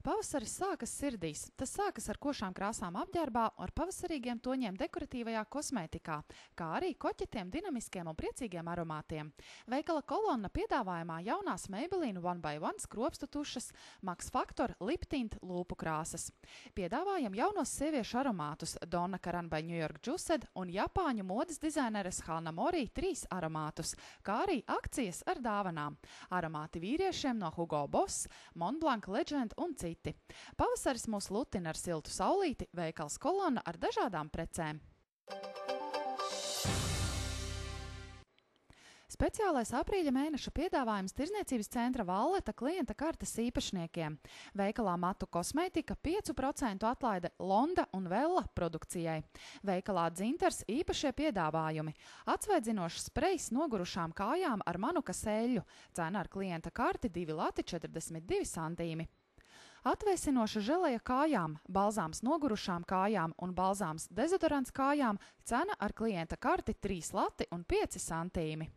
Pavasaris sākas sirdīs. Tas sākas ar košām krāsām apģērbā, ar pavasarīgiem toņiem dekoratīvajā kosmētikā, kā arī koķetiem, dinamiskiem un priecīgiem aromātiem. Veikala kolonna piedāvājumā jaunās Maybelline One by One skropstu tušas, Max Factor lip tint lūpu krāsas. Piedāvājam jaunos sieviešu aromātus Donna Karan by New York Juiced un japāņu modes dizaineres Hanna Mori 3 aromātus, kā arī akcijas ar dāvanām. Aromāti vīriešiem no Hugo Boss, Montblanc Legend un citi. Pavasaris mūs lutina ar siltu saulīti, veikals kolonna ar dažādām precēm. Speciālais aprīļa mēneša piedāvājums Tirdzniecības centra Valleta klienta kartes īpašniekiem. Veikalā matu kosmētika 5% atlaide Londa un Vella produkcijai. Veikalā Dzintars īpašie piedāvājumi. Atsvaidzinošs sprejs nogurušām kājām ar manukas eļļu. Cena ar klienta karti 2 lati 42 santīmi. Atvēsinoša želeja kājām, balzāms nogurušām kājām un balzāms dezodorants kājām, cena ar klienta karti 3 lati un 5 santīmi.